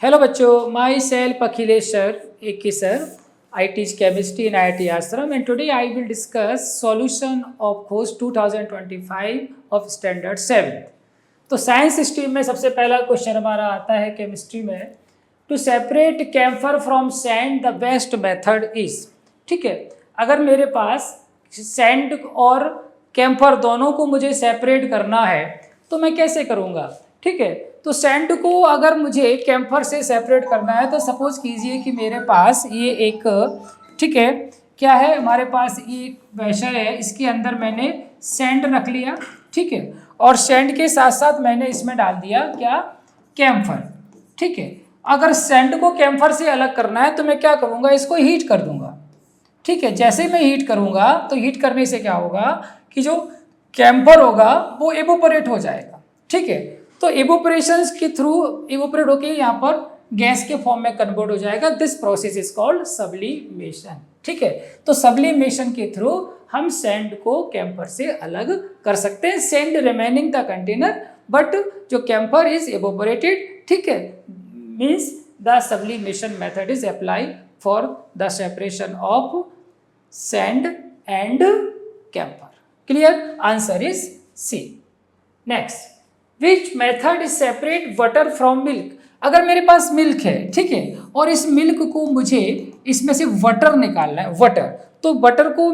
Hello bachcho, myself Akhilesh sir, AK sir. I teach chemistry in IIT Ashram and today I will discuss solution of course 2025 of standard 7th. तो science stream में सबसे पहला question हमारा आता है chemistry में, to separate camphor from sand the best method is. ठीक है, अगर मेरे पास सैंड और कैम्फर दोनों को मुझे सेपरेट करना है तो मैं कैसे करूँगा। ठीक है, तो सैंड को अगर मुझे कैम्फर से सेपरेट करना है तो सपोज कीजिए कि मेरे पास ये एक, ठीक है, क्या है, हमारे पास ये एक वेसल है, इसके अंदर मैंने सैंड रख लिया। ठीक है, और सैंड के साथ साथ मैंने इसमें डाल दिया क्या, कैम्फर। ठीक है, अगर सैंड को कैम्फर से अलग करना है तो मैं क्या करूँगा, इसको हीट कर दूंगा। ठीक है, जैसे मैं हीट करूँगा तो हीट करने से क्या होगा कि जो कैम्फर होगा वो एवोपरेट हो जाएगा। ठीक है, तो एवोपरेशन के थ्रू एवोपरेट होके यहाँ पर गैस के फॉर्म में कन्वर्ट हो जाएगा। This process is called sublimation. ठीक है, तो सब्लिमेशन के थ्रू हम सैंड को कैम्फर से अलग कर सकते हैं, sand remaining the container but जो कैम्फर इज एवोपरेटेड। ठीक है, means the sublimation method is apply for the separation of sand and camphor. Clear, answer is C. Next, which method is separate butter from milk. अगर मेरे पास milk है, ठीक है, और इस मिल्क को मुझे इसमें से बटर निकालना है, बटर, तो बटर को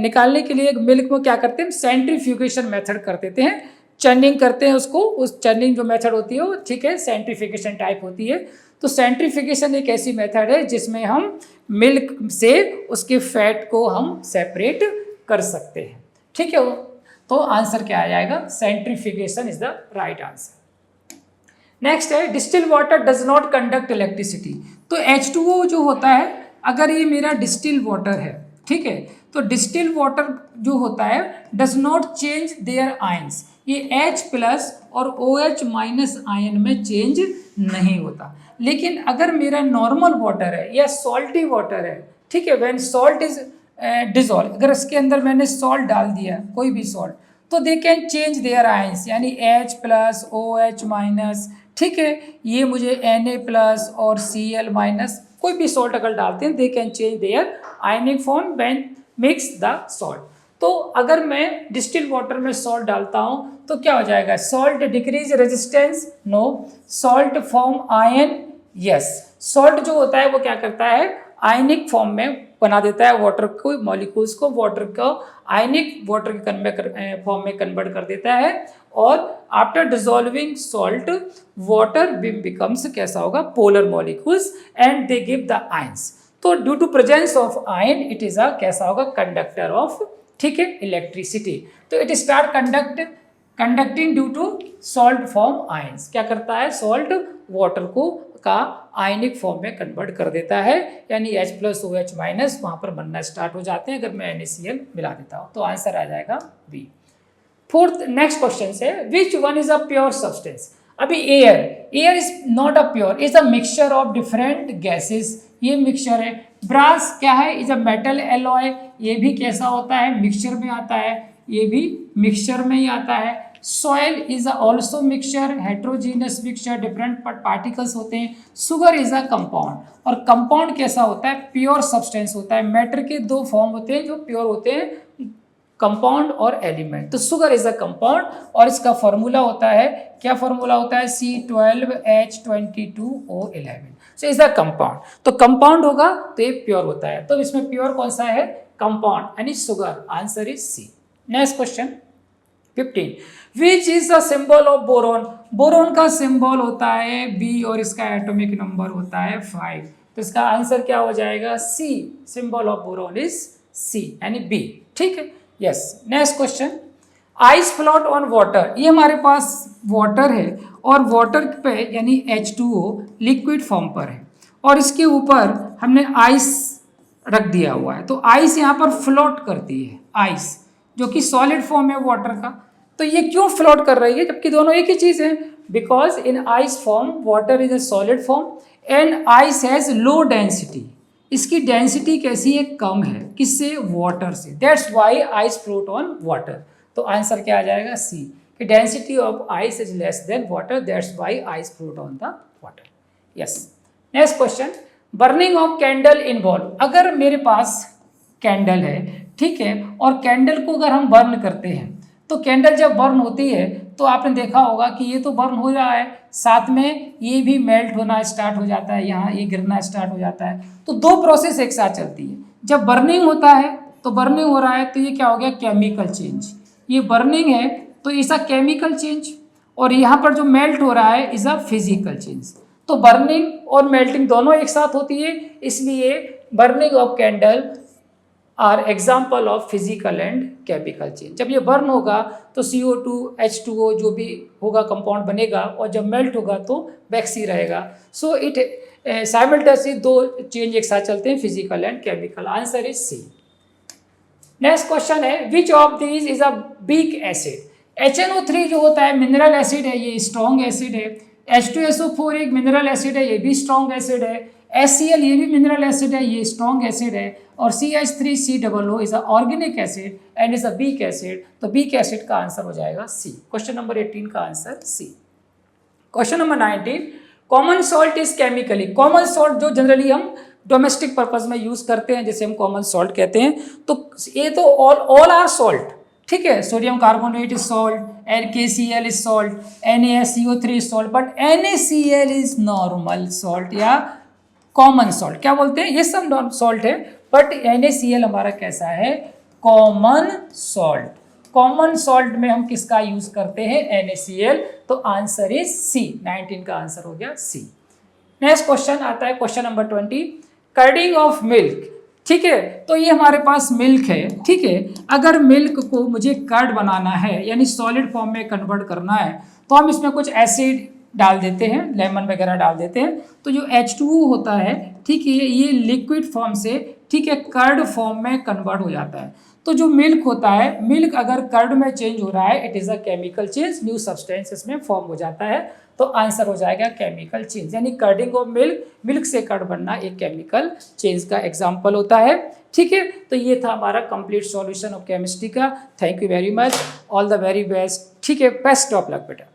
निकालने के लिए मिल्क में क्या करते हैं, सेंट्रीफ्यूगेशन मेथड कर देते हैं, चर्निंग करते हैं उसको, उस चर्निंग जो मेथड होती है वो, ठीक है, सेंट्रीफिकेशन टाइप होती है। तो सेंट्रीफिकेशन एक ऐसी मेथड है जिसमें हम मिल्क से उसके फैट को हम सेपरेट कर सकते हैं। ठीक है, तो आंसर क्या आ जाएगा, centrifugation is the right answer. Next है, distil water does not conduct electricity. तो H2O जो होता है, अगर ये मेरा डिस्टिल वाटर है, ठीक है, तो डिस्टिल वाटर जो होता है does not change their ions, ये H प्लस और OH माइनस आयन में चेंज नहीं होता। लेकिन अगर मेरा नॉर्मल वाटर है या सॉल्टी वाटर है, ठीक है, व्हेन सॉल्ट इज डिजॉल्व, अगर इसके अंदर मैंने सॉल्ट डाल दिया, कोई भी सॉल्ट, तो they can change their ions, यानी H प्लस OH माइनस, ठीक है, ये मुझे Na प्लस और Cl माइनस, कोई भी सॉल्ट अगर डालते हैं, they can change their ionic form when mix the salt. तो अगर मैं डिस्टिल वाटर में सॉल्ट डालता हूँ तो क्या हो जाएगा, salt decrease resistance, no, salt form ion, yes, salt जो होता है वो क्या करता है, आयनिक फॉर्म में बना देता है वाटर को, मॉलिक्यूल्स को, वाटर को आयनिक वाटर के फॉर्म में कन्वर्ट कर देता है। और after dissolving salt water becomes कैसा होगा, polar molecules and they give the ions. तो due to presence of ion it is a कैसा होगा, कंडक्टर ऑफ, ठीक है, इलेक्ट्रिसिटी। तो it start conducting due to salt form ions. क्या करता है, सॉल्ट वाटर को का आयनिक फॉर्म में कन्वर्ट कर देता है, यानी H प्लस OH माइनस वहाँ पर बनना स्टार्ट हो जाते हैं अगर मैं NaCl मिला देता हूँ। तो आंसर आ जाएगा बी। फोर्थ नेक्स्ट क्वेश्चन है, which one is a pure substance. अभी air is not a pure, is a mixture of different gases, ये मिक्सचर है। ब्रास क्या है, इज अ मेटल एलॉय, ये भी कैसा होता है, मिक्सचर में आता है, ये भी मिक्सचर में ही आता है। Soil is also mixture, heterogeneous mixture, different particles होते हैं। शुगर इज अ कंपाउंड, और कंपाउंड कैसा होता है, प्योर सब्सटेंस होता है। मैटर के दो फॉर्म होते हैं जो प्योर होते हैं, कंपाउंड और एलिमेंट। तो शुगर इज अ कंपाउंड और इसका फॉर्मूला होता है, क्या फॉर्मूला होता है, C12H22O11। So is a compound, तो कंपाउंड होगा तो ये प्योर होता है। तो इसमें प्योर कौन सा है, कंपाउंड, यानी sugar. Answer is C. Next question 15, which is the symbol of boron. Boron का सिंबल होता है B और इसका एटॉमिक नंबर होता है 5। तो इसका आंसर क्या हो जाएगा, C. Symbol of boron is C, यानी B। ठीक है, yes. Next question, ice float on water. ये हमारे पास वाटर है और वाटर पे यानी H2O लिक्विड फॉर्म पर है और इसके ऊपर हमने आइस रख दिया हुआ है। तो आइस यहाँ पर फ्लोट करती है, आइस जो कि सॉलिड फॉर्म है वाटर का। तो ये क्यों फ्लोट कर रही है जबकि दोनों एक ही चीज है, because in ice form water is a solid form and ice has low density. इसकी डेंसिटी कैसी है, कम है, किससे, वाटर से। That's why ice float on water. तो आंसर क्या आ जाएगा, सी, कि density of ice is less than water, that's why ice float on the water. Yes. Next question, burning of candle involve. अगर मेरे पास कैंडल है, ठीक है, और कैंडल को अगर हम बर्न करते हैं तो कैंडल जब बर्न होती है तो आपने देखा होगा कि ये तो बर्न हो रहा है, साथ में ये भी मेल्ट होना स्टार्ट हो जाता है, यहाँ ये गिरना स्टार्ट हो जाता है। तो दो प्रोसेस एक साथ चलती है। जब बर्निंग होता है तो बर्निंग हो रहा है तो ये क्या हो गया, केमिकल चेंज। ये बर्निंग है तो इज अ केमिकल चेंज, और यहाँ पर जो मेल्ट हो रहा है इज अ फिजिकल चेंज। तो बर्निंग और मेल्टिंग दोनों एक साथ होती है, इसलिए burning of candle are example of physical and chemical change. जब ये बर्न होगा तो CO2 H2O जो भी होगा कंपाउंड बनेगा, और जब मेल्ट होगा तो वैक्सी रहेगा। सो इट साइमल्टेनियसली दो चेंज एक साथ चलते हैं, physical and chemical. Answer is C. Next question है, which of these is a weak acid. HNO3 जो होता है मिनरल एसिड है, ये स्ट्रॉन्ग एसिड है। H2SO4 एक मिनरल एसिड है, ये भी स्ट्रॉन्ग एसिड है। HCl ये भी मिनरल एसिड है, ये स्ट्रॉन्ग एसिड है। और CH3COO is a organic acid and is a weak acid. तो वीक एसिड का आंसर हो जाएगा सी। क्वेश्चन नंबर 18 का answer C. Question number 19, common salt is chemically. Common salt जो जनरली हम डोमेस्टिक पर्पज में यूज करते हैं, जैसे हम कॉमन सॉल्ट कहते हैं, तो ये तो ऑल आर सॉल्ट, ठीक है। Sodium carbonate is salt, KCl is salt, NaSCO3 is salt, but NaCl is normal salt या कॉमन सॉल्ट। क्या बोलते हैं, ये सब सॉल्ट है, बट NaCl हमारा कैसा है, कॉमन सॉल्ट। कॉमन सॉल्ट में हम किसका यूज करते हैं, NaCl। तो आंसर इज सी। 19 का आंसर हो गया सी। नेक्स्ट क्वेश्चन आता है क्वेश्चन नंबर 20, कर्डिंग ऑफ मिल्क। ठीक है, तो ये हमारे पास मिल्क है, ठीक है। अगर मिल्क को मुझे कर्ड बनाना है, यानी सॉलिड फॉर्म में कन्वर्ट करना है, तो हम इसमें कुछ एसिड डाल देते हैं, लेमन वगैरह डाल देते हैं। तो जो H2O होता है, ठीक है, ये लिक्विड फॉर्म से, ठीक है, कर्ड फॉर्म में कन्वर्ट हो जाता है। तो जो मिल्क होता है, मिल्क अगर कर्ड में चेंज हो रहा है, it is a chemical change, new substance इसमें फॉर्म हो जाता है। तो आंसर हो जाएगा केमिकल चेंज, यानी कर्डिंग ऑफ मिल्क, मिल्क से कर्ड बनना एक केमिकल चेंज का एग्जाम्पल होता है। ठीक है, तो ये था हमारा कंप्लीट सॉल्यूशन ऑफ केमिस्ट्री का। Thank you very much, all the very best. ठीक है, बेस्ट ऑफ लक बेटा।